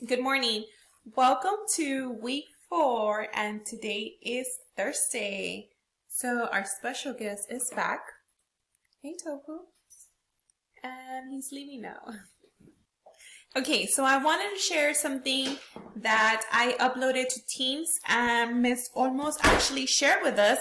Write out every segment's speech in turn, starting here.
Good morning. Welcome to week 4, and today is Thursday. So our special guest is back. Hey Tofu. And he's leaving now. Okay, so I wanted to share something that I uploaded to Teams, and Miss Olmos actually shared with us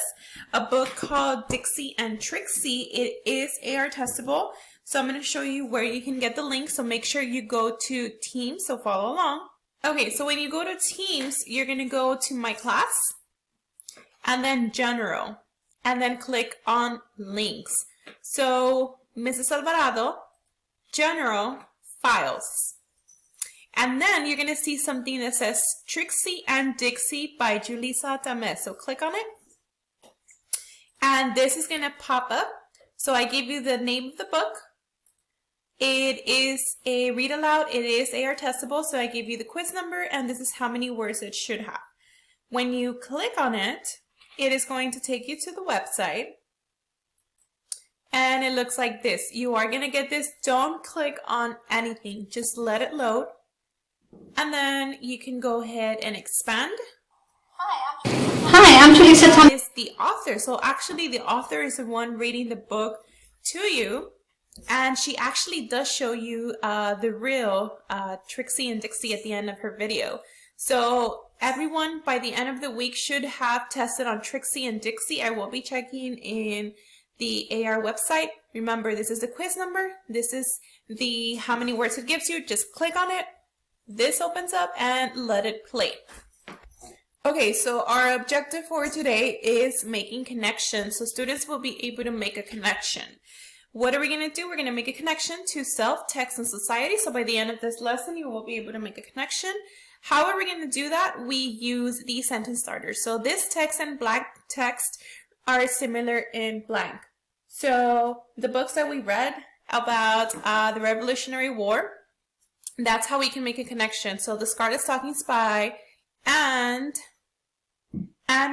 a book called Dixie and Trixie. It is AR testable. So I'm going to show you where you can get the link. So make sure you go to Teams, so follow along. Okay, so when you go to Teams, you're going to go to My Class and then General and then click on Links. So Mrs. Alvarado, General, Files. And then you're going to see something that says Trixie and Dixie by Julissa Tamez. So click on it. And this is going to pop up. So I gave you the name of the book. It is a read aloud. It is AR testable. So I gave you the quiz number, and this is how many words it should have. When you click on it, it is going to take you to the website. And it looks like this. You are going to get this. Don't click on anything. Just let it load. And then you can go ahead and expand. Hi, I'm Julissa Tamez. Is the author. So actually the author is the one reading the book to you. And she actually does show you the real Trixie and Dixie at the end of her video. So everyone by the end of the week should have tested on Trixie and Dixie. I will be checking in the AR website. Remember, this is the quiz number. This is the how many words it gives you. Just click on it. This opens up and let it play. Okay, so our objective for today is making connections. So students will be able to make a connection. What are we going to do? We're going to make a connection to self, text, and society. So by the end of this lesson, you will be able to make a connection. How are we going to do that? We use the sentence starters. So this text and blank text are similar in blank. So the books that we read about the Revolutionary War, that's how we can make a connection. So The Scarlet Stocking Spy and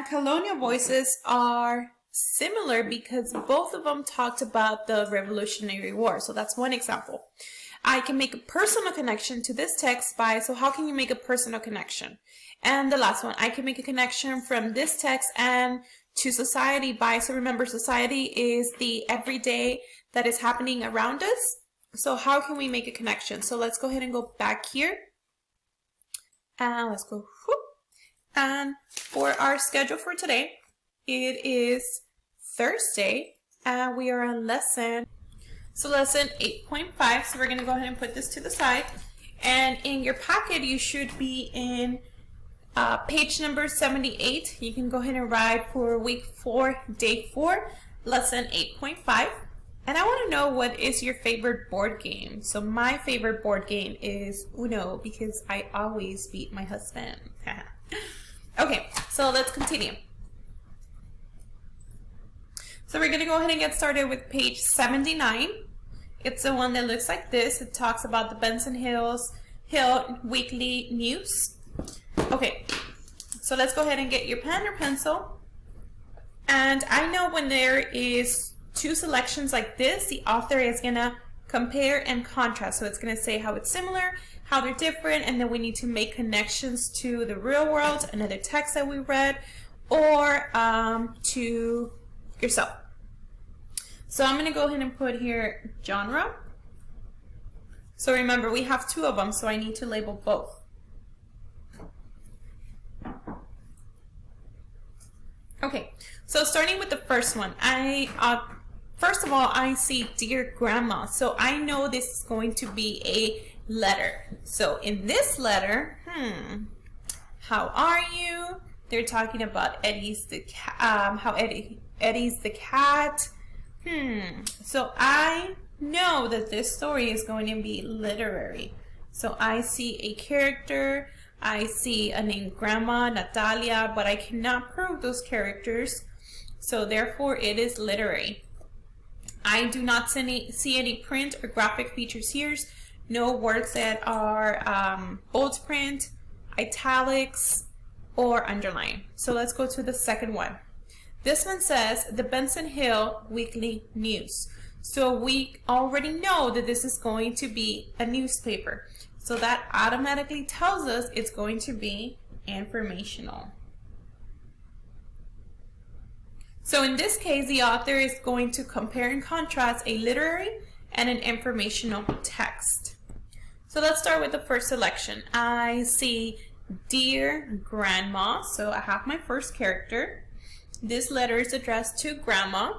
Colonial Voices are similar because both of them talked about the Revolutionary War. So that's one example. I can make a personal connection to this text by, so how can you make a personal connection? And the last one, I can make a connection from this text and to society by, so remember, society is the everyday that is happening around us. So how can we make a connection? So let's go ahead and go back here. And let's go. Whoop. And for our schedule for today, it is Thursday, and we are on lesson 8.5. So we're going to go ahead and put this to the side. And in your packet, you should be in page number 78. You can go ahead and write for week 4, day 4, lesson 8.5. And I want to know, what is your favorite board game? So my favorite board game is Uno, because I always beat my husband. Okay, so let's continue. So we're going to go ahead and get started with page 79. It's the one that looks like this. It talks about the Benson Hill weekly news. Okay, so let's go ahead and get your pen or pencil. And I know when there is two selections like this, the author is going to compare and contrast. So it's going to say how it's similar, how they're different, and then we need to make connections to the real world, another text that we read, or to yourself. So I'm going to go ahead and put here genre. So remember, we have two of them, so I need to label both. Okay, so starting with the first one, first of all, I see Dear Grandma. So I know this is going to be a letter. So in this letter, how are you? They're talking about Eddie's the cat, how Eddie's the cat. So I know that this story is going to be literary. So I see a character, I see a name Grandma, Natalia, but I cannot prove those characters. So therefore it is literary. I do not see any print or graphic features here. No words that are bold print, italics, or underline. So let's go to the second one. This one says the Benson Hill Weekly News. So we already know that this is going to be a newspaper. So So that automatically tells us it's going to be informational. So in this case, the author is going to compare and contrast a literary and an informational text. So let's start with the first selection. I see Dear Grandma. So I have my first character. This letter is addressed to Grandma.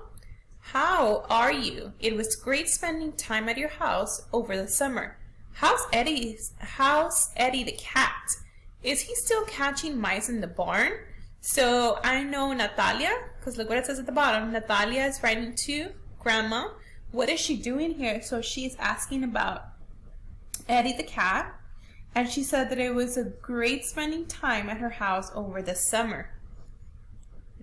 How are you? It was great spending time at your house over the summer. How's Eddie the cat? Is he still catching mice in the barn? So I know Natalia, because look what it says at the bottom. Natalia is writing to Grandma. What is she doing here? So she's asking about Eddie the cat. And she said that it was a great spending time at her house over the summer.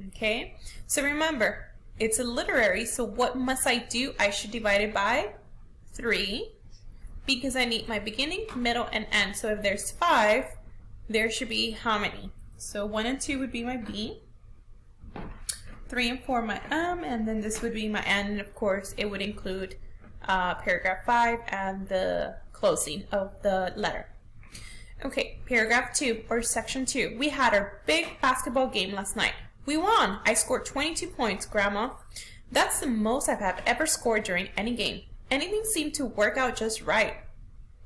Okay, so remember, it's a literary, so what must I do? I should divide it by 3 because I need my beginning, middle, and end. So if there's 5, there should be how many? So 1 and 2 would be my B, 3 and 4 my M, and then this would be my N, and of course it would include paragraph 5 and the closing of the letter. Okay, paragraph 2 or section 2. We had our big basketball game last night. We won. I scored 22 points, Grandma. That's the most I've ever scored during any game. Anything seemed to work out just right.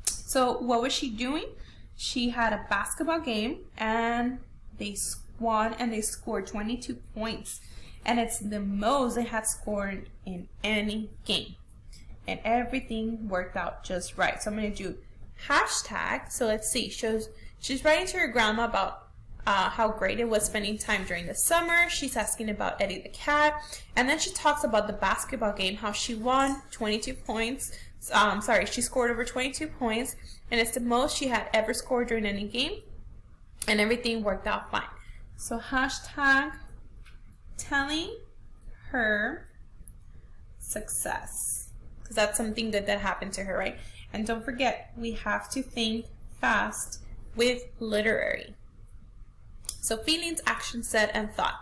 So what was she doing? She had a basketball game and they won and they scored 22 points. And it's the most they had scored in any game. And everything worked out just right. So I'm going to do hashtag. So let's see. She's writing to her grandma about how great it was spending time during the summer. She's asking about Eddie the cat. And then she talks about the basketball game, how she won 22 points. She scored over 22 points. And it's the most she had ever scored during any game. And everything worked out fine. So hashtag telling her success. Because that's something good that happened to her, right? And don't forget, we have to think fast with literary. So feelings, action, said, and thought.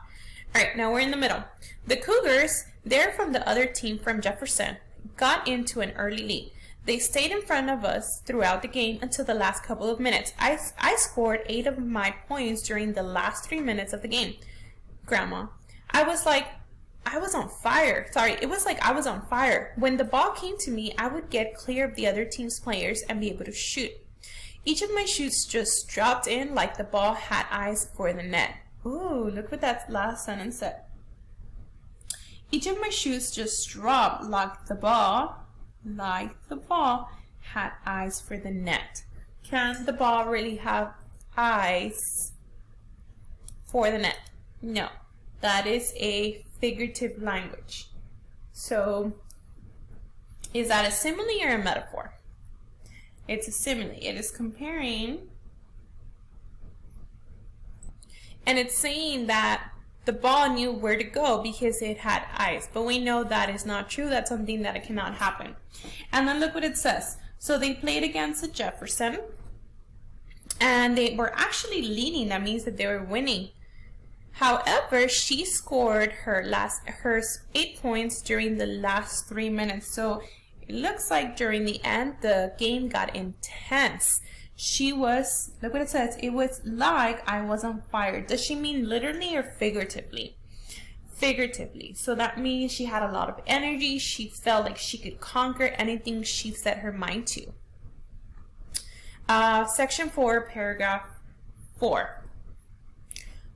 All right, now we're in the middle. The Cougars, they're from the other team from Jefferson, got into an early lead. They stayed in front of us throughout the game until the last couple of minutes. I scored 8 of my points during the last 3 minutes of the game. Grandma, it was like I was on fire. When the ball came to me, I would get clear of the other team's players and be able to shoot. Each of my shoots just dropped in like the ball had eyes for the net. Ooh, look what that last sentence said. Each of my shoots just dropped like the ball had eyes for the net. Can the ball really have eyes for the net? No, that is a figurative language. So, is that a simile or a metaphor? It's a simile. It is comparing, and it's saying that the ball knew where to go because it had eyes. But we know that is not true. That's something that cannot happen. And then look what it says. So they played against the Jefferson, and they were actually leading. That means that they were winning. However, she scored her 8 points during the last 3 minutes. So it looks like during the end, the game got intense. Look what it says, it was like I was on fire. Does she mean literally or figuratively? Figuratively. So that means she had a lot of energy. She felt like she could conquer anything she set her mind to. Section 4, paragraph 4.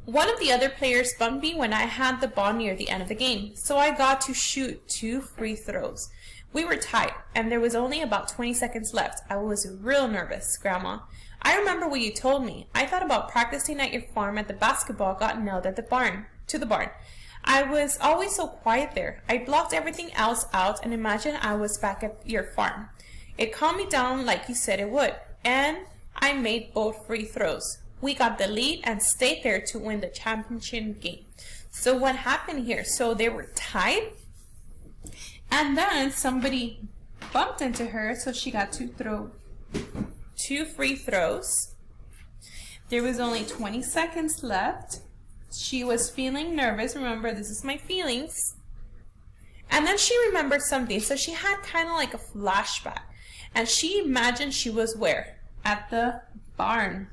One of the other players bumped me when I had the ball near the end of the game, so I got to shoot 2 free throws. We were tied, and there was only about 20 seconds left. I was real nervous, Grandma. I remember what you told me. I thought about practicing at your farm at the basketball got nailed at the barn. I was always so quiet there. I blocked everything else out and imagined I was back at your farm. It calmed me down like you said it would, and I made both free throws. We got the lead and stayed there to win the championship game. So what happened here? So they were tied, and then somebody bumped into her, so she got to throw 2 free throws. There was only 20 seconds left. She was feeling nervous. Remember, this is my feelings. And then she remembered something. So she had kind of like a flashback. And she imagined she was where? at the barn.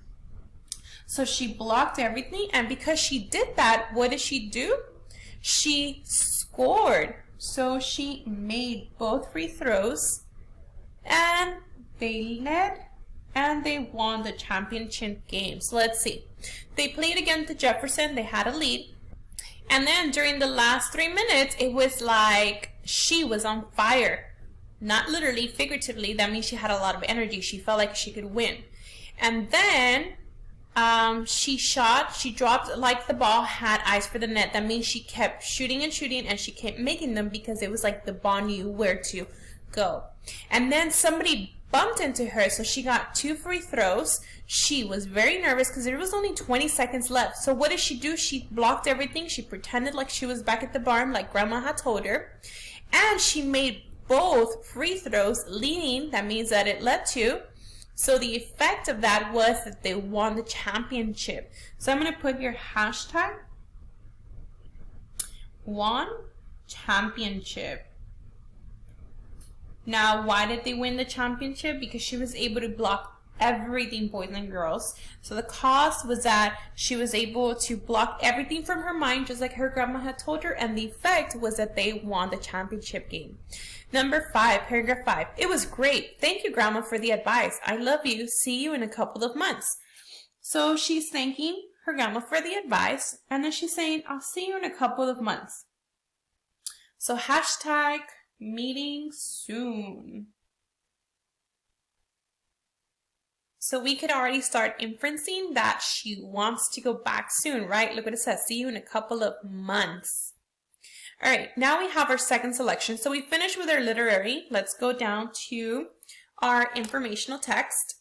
So she blocked everything, and because she did that, what did she do? She scored. So she made both free throws, and they led and they won the championship game. So let's see. They played against the Jefferson. They had a lead. And then during the last 3 minutes, it was like she was on fire. Not literally, figuratively. That means she had a lot of energy. She felt like she could win. And then she shot, she dropped like the ball had eyes for the net. That means she kept shooting and shooting, and she kept making them because it was like the ball knew where to go. And then somebody bumped into her, so she got 2 free throws. She was very nervous because there was only 20 seconds left. So what did she do? She blocked everything. She pretended like she was back at the barn like grandma had told her. And she made both free throws leading. That means that it led to. So the effect of that was that they won the championship. So I'm going to put here hashtag won championship. Now, why did they win the championship? Because she was able to block everything, boys and girls. So the cause was that she was able to block everything from her mind, just like her grandma had told her, and the effect was that they won the championship game. Number 5, paragraph 5. It was great. Thank you, Grandma, for the advice. I love you. See you in a couple of months. So she's thanking her grandma for the advice, and then she's saying, I'll see you in a couple of months. So hashtag meeting soon. So we could already start inferencing that she wants to go back soon, right? Look what it says. See you in a couple of months. All right, now we have our second selection. So we finished with our literary. Let's go down to our informational text.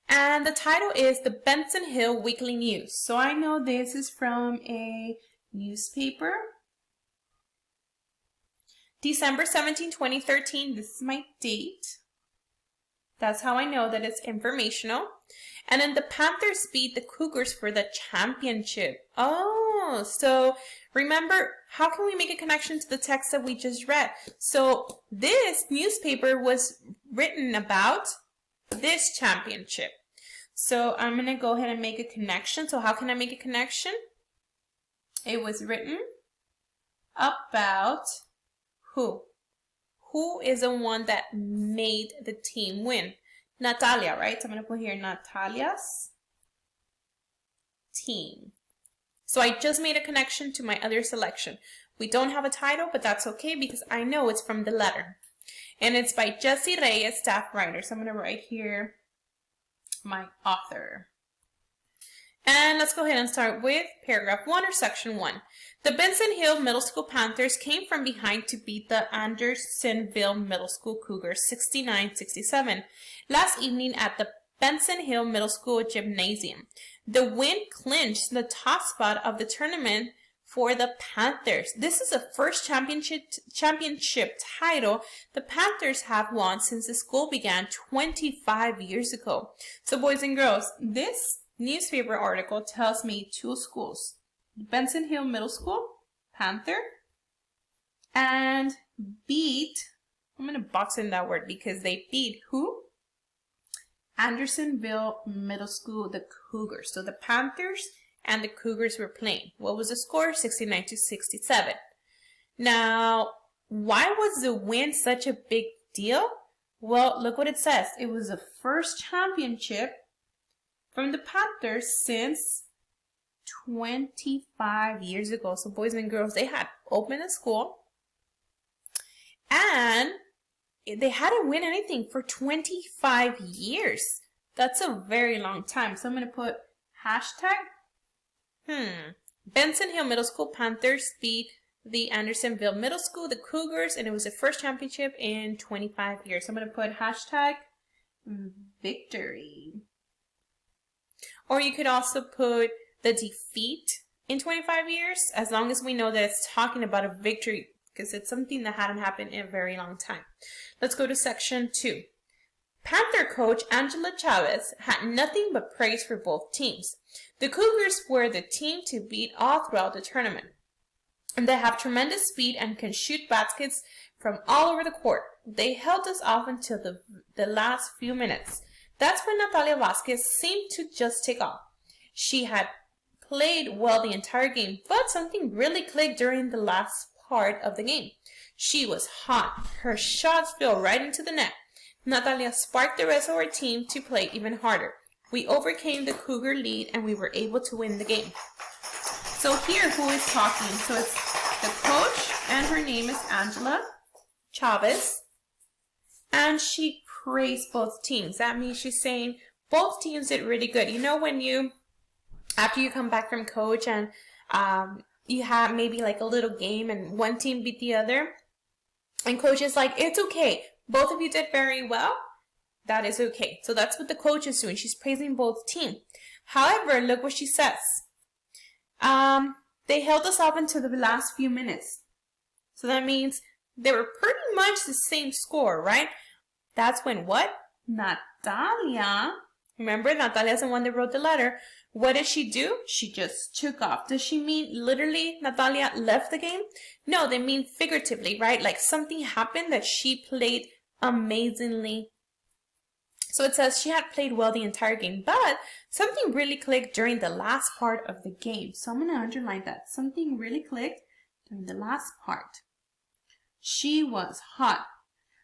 And the title is the Benson Hill Weekly News. So I know this is from a newspaper. December 17, 2013. This is my date. That's how I know that it's informational. And then the Panthers beat the Cougars for the championship. Oh, so remember, how can we make a connection to the text that we just read? So this newspaper was written about this championship. So I'm going to go ahead and make a connection. So how can I make a connection? It was written about who? Who is the one that made the team win? Natalia, right? So I'm going to put here Natalia's team. So I just made a connection to my other selection. We don't have a title, but that's okay because I know it's from the letter. And it's by Jesse Reyes, staff writer. So I'm going to write here my author. And let's go ahead and start with paragraph 1 or section 1. The Benson Hill Middle School Panthers came from behind to beat the Andersonville Middle School Cougars 69-67 last evening at the Benson Hill Middle School Gymnasium. The win clinched the top spot of the tournament for the Panthers. This is the first championship title the Panthers have won since the school began 25 years ago. So boys and girls, this newspaper article tells me 2 schools. Benson Hill Middle School, Panther, and beat, I'm going to box in that word because they beat who? Andersonville Middle School, the Cougars. So the Panthers and the Cougars were playing. What was the score? 69-67. Now, why was the win such a big deal? Well, look what it says. It was the first championship from the Panthers since 25 years ago. So boys and girls, they had opened a school and they hadn't win anything for 25 years. That's a very long time. So I'm going to put hashtag Benson Hill Middle School Panthers beat the Andersonville Middle School, the Cougars, and it was the first championship in 25 years. So I'm going to put hashtag victory. Or you could also put the defeat in 25 years, as long as we know that it's talking about a victory, because it's something that hadn't happened in a very long time. Let's go to section 2. Panther coach Angela Chavez had nothing but praise for both teams. The Cougars were the team to beat all throughout the tournament. And they have tremendous speed and can shoot baskets from all over the court. They held us off until the last few minutes. That's when Natalia Vasquez seemed to just take off. She had played well the entire game, but something really clicked during the last part of the game. She was hot. Her shots fell right into the net. Natalia sparked the rest of our team to play even harder. We overcame the Cougar lead and we were able to win the game. So here, who is talking? So it's the coach, and her name is Angela Chavez, and she praised both teams. That means she's saying both teams did really good. You know, when after you come back from coach and you have maybe like a little game and one team beat the other, and coach is like, it's okay, both of you did very well, that is okay. So that's what the coach is doing. She's praising both teams. However, look what she says. They held us off until the last few minutes. So that means they were pretty much the same score, right? That's when what? Natalia, remember Natalia's the one that wrote the letter. What did she do? She just took off. Does she mean literally Natalia left the game? No, they mean figuratively, right? Like something happened that she played amazingly. So it says she had played well the entire game, but something really clicked during the last part of the game. So I'm going to underline that. Something really clicked during the last part. She was hot.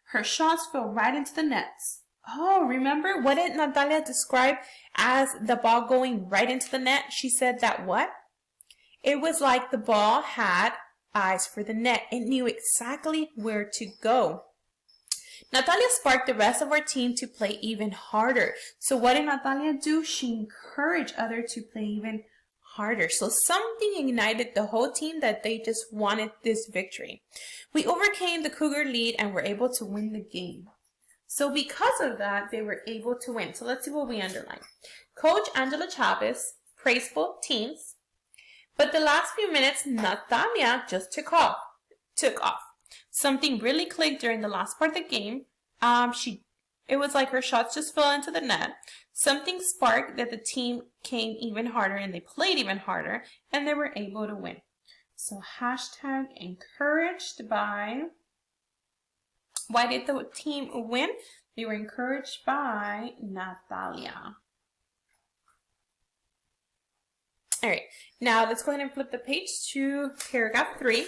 Her shots fell right into the nets. Oh, remember? What did Natalia describe as the ball going right into the net? She said that what? It was like the ball had eyes for the net. It knew exactly where to go. Natalia sparked the rest of our team to play even harder. So what did Natalia do? She encouraged others to play even harder. So something ignited the whole team that they just wanted this victory. We overcame the Cougar lead and were able to win the game. So because of that, they were able to win. So let's see what we underline. Coach Angela Chavez praised both teams, but the last few minutes, Natalia just took off. Something really clicked during the last part of the game. It was like her shots just fell into the net. Something sparked that the team came even harder and they played even harder and they were able to win. So hashtag encouraged by. Why did the team win? They were encouraged by Natalia. All right, now let's go ahead and flip the page to paragraph 3.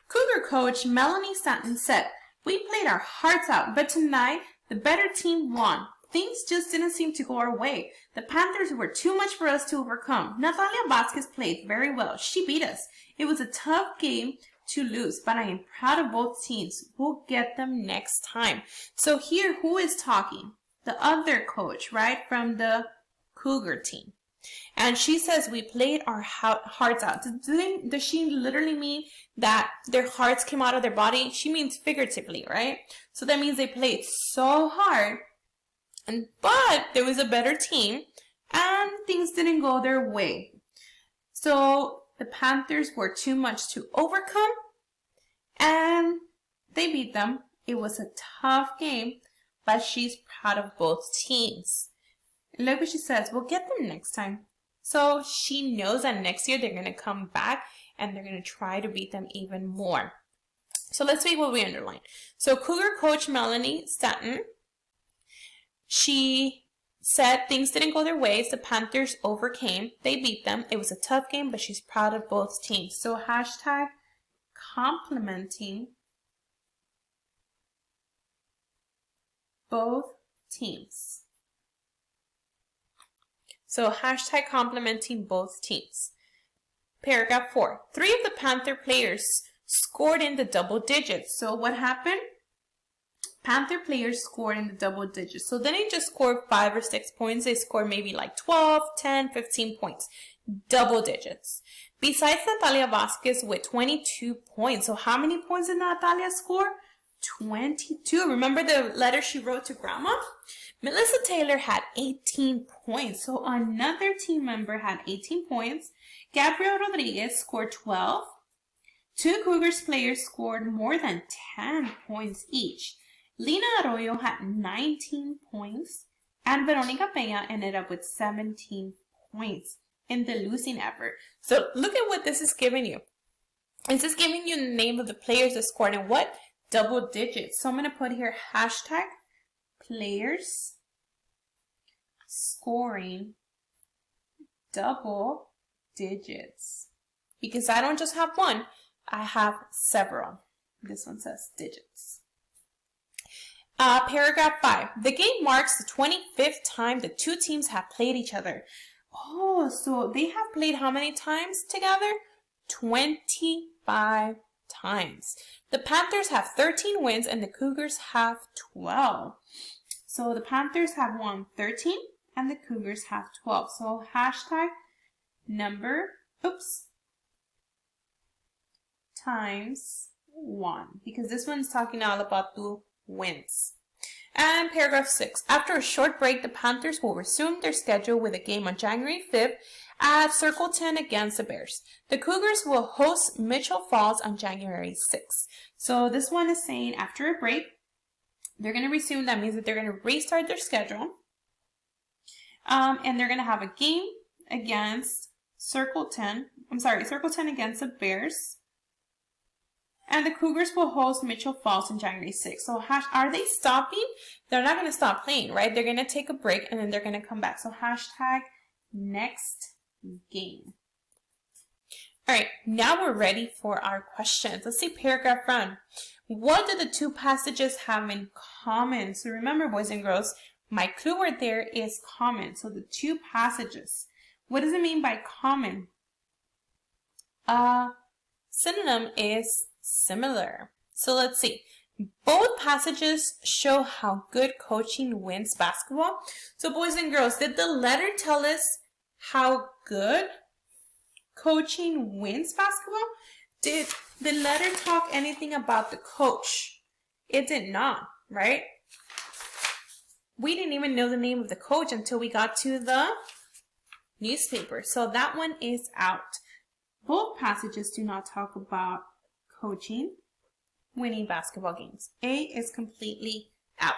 Cougar coach Melanie Stanton said, "We played our hearts out, but tonight the better team won. Things just didn't seem to go our way. The Panthers were too much for us to overcome. Natalia Vasquez played very well. She beat us. It was a tough game to lose, but I am proud of both teams. We'll get them next time." So here, who is talking? The other coach, right, from the Cougar team. And she says, we played our hearts out. Does she literally mean that their hearts came out of their body? She means figuratively, right? So that means they played so hard, but there was a better team and things didn't go their way. So the Panthers were too much to overcome and they beat them. It was a tough game, but she's proud of both teams. Look what she says, we'll get them next time. So she knows that next year they're going to come back and they're going to try to beat them even more. So let's see what we underline. So Cougar coach Melanie Stanton, she said things didn't go their ways. The Panthers overcame. They beat them. It was a tough game, but she's proud of both teams. So hashtag complimenting both teams. So hashtag complimenting both teams. Paragraph 4. 3 of the Panther players scored in the double digits. So what happened? Panther players scored in the double digits. So they didn't just score 5 or 6 points. They scored maybe like 12, 10, 15 points. Double digits. Besides Natalia Vasquez with 22 points. So how many points did Natalia score? 22. Remember the letter she wrote to Grandma? Melissa Taylor had 18 points. So another team member had 18 points. Gabriel Rodriguez scored 12. 2 Cougars players scored more than 10 points each. Lina Arroyo had 19 points. And Veronica Peña ended up with 17 points in the losing effort. So look at what this is giving you. This is giving you the name of the players that scored in what? Double digits. So I'm going to put here hashtag players scoring double digits. Because I don't just have one, I have several. This one says digits. Paragraph 5. The game marks the 25th time the two teams have played each other. Oh, so they have played how many times together? 25 times. The Panthers have 13 wins and the Cougars have 12. So the Panthers have won 13 and the Cougars have 12. So hashtag number, times 1. Because this one's talking all about the wins. And paragraph 6. After a short break, the Panthers will resume their schedule with a game on January 5th at Circle 10 against the Bears. The Cougars will host Mitchell Falls on January 6th. So this one is saying after a break, they're going to resume. That means that they're going to restart their schedule. And they're going to have a game against Circle 10 against the Bears. And the Cougars will host Mitchell Falls on January 6th. So are they stopping? They're not going to stop playing, right? They're going to take a break and then they're going to come back. So hashtag next game. All right, now we're ready for our questions. Let's see paragraph 1. What do the two passages have in common? So remember, boys and girls, my clue word there is common. So the two passages. What does it mean by common? Synonym is similar. So let's see. Both passages show how good coaching wins basketball. So boys and girls, did the letter tell us how good coaching wins basketball? Did the letter talk anything about the coach? It did not, right? We didn't even know the name of the coach until we got to the newspaper. So that one is out. Both passages do not talk about coaching winning basketball games. A is completely out.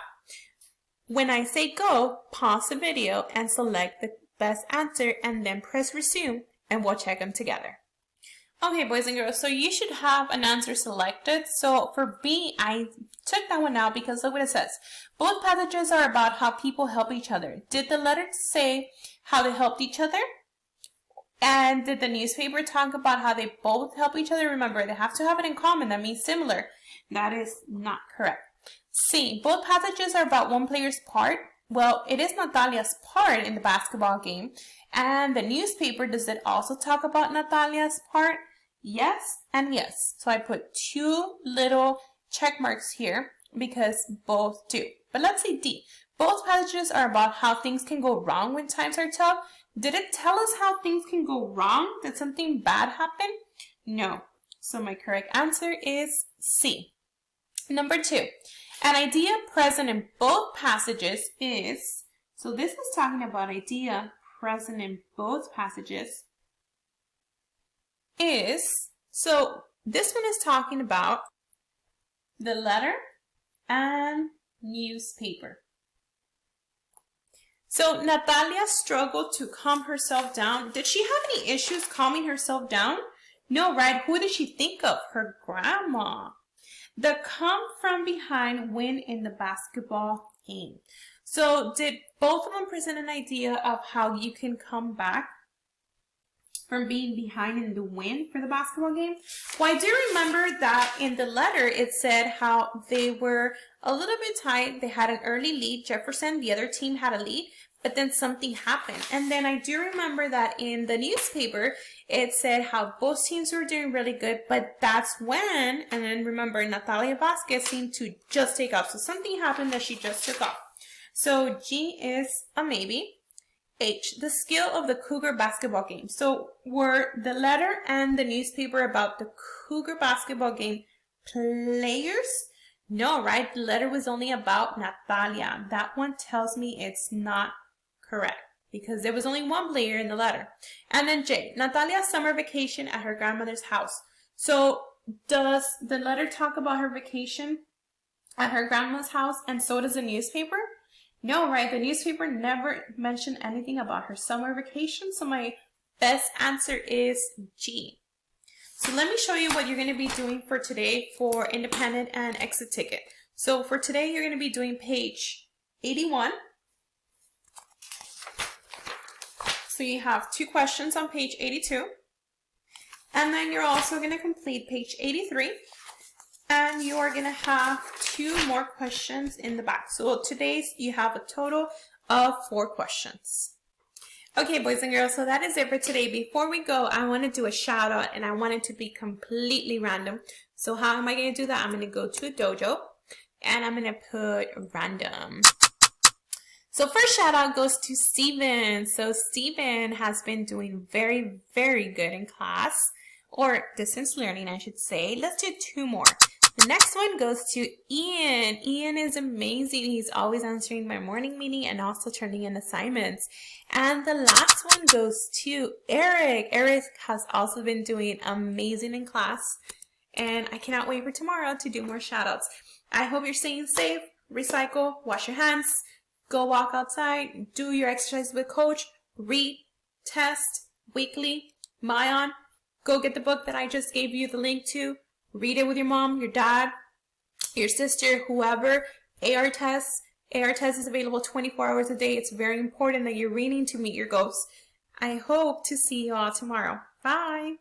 When I say go, pause the video and select the best answer and then press resume and we'll check them together. Okay, boys and girls, so you should have an answer selected. So for B, I took that one out because look what it says. Both passages are about how people help each other. Did the letter say how they helped each other? And did the newspaper talk about how they both help each other? Remember, they have to have it in common. That means similar. That is not correct. C, both passages are about one player's part. Well, it is Natalia's part in the basketball game. And the newspaper, does it also talk about Natalia's part? Yes and yes. So I put two little check marks here because both do. But let's see D. Both passages are about how things can go wrong when times are tough. Did it tell us how things can go wrong? Did something bad happen? No. So my correct answer is C. Number 2. An idea present in both passages is, so this is talking about idea present in both passages is, so this one is talking about the letter and newspaper. So Natalia struggled to calm herself down. Did she have any issues calming herself down? No, right? Who did she think of? Her grandma. The come from behind win in the basketball game. So did both of them present an idea of how you can come back from being behind in the win for the basketball game? Well, I do remember that in the letter it said how they were a little bit tight. They had an early lead. Jefferson, the other team, had a lead, but then something happened. And then I do remember that in the newspaper it said how both teams were doing really good, but that's when, and then remember, Natalia Vasquez seemed to just take off. So something happened that she just took off. So G is a maybe. H, the skill of the Cougar basketball game. So were the letter and the newspaper about the Cougar basketball game players? No, right? The letter was only about Natalia. That one tells me it's not correct because there was only one player in the letter. And then J, Natalia's summer vacation at her grandmother's house. So does the letter talk about her vacation at her grandma's house and so does the newspaper? No, right? The newspaper never mentioned anything about her summer vacation. So my best answer is G. So let me show you what you're going to be doing for today for independent and exit ticket. So for today, you're going to be doing page 81. So you have 2 questions on page 82. And then you're also going to complete page 83. And you are going to have 2 more questions in the back. So today you have a total of 4 questions. Okay, boys and girls, so that is it for today. Before we go, I want to do a shout out, and I want it to be completely random. So how am I going to do that? I'm going to go to a dojo and I'm going to put random. So first shout out goes to Steven. So Steven has been doing very, very good in class, or distance learning, I should say. Let's do 2 more. The next one goes to Ian. Ian is amazing. He's always answering my morning meeting and also turning in assignments. And the last one goes to Eric. Eric has also been doing amazing in class. And I cannot wait for tomorrow to do more shout outs. I hope you're staying safe. Recycle, wash your hands, go walk outside, do your exercise with coach, read, test, weekly, Mayan. Go get the book that I just gave you the link to. Read it with your mom, your dad, your sister, whoever. AR tests. AR test is available 24 hours a day. It's very important that you're reading to meet your goals. I hope to see you all tomorrow. Bye.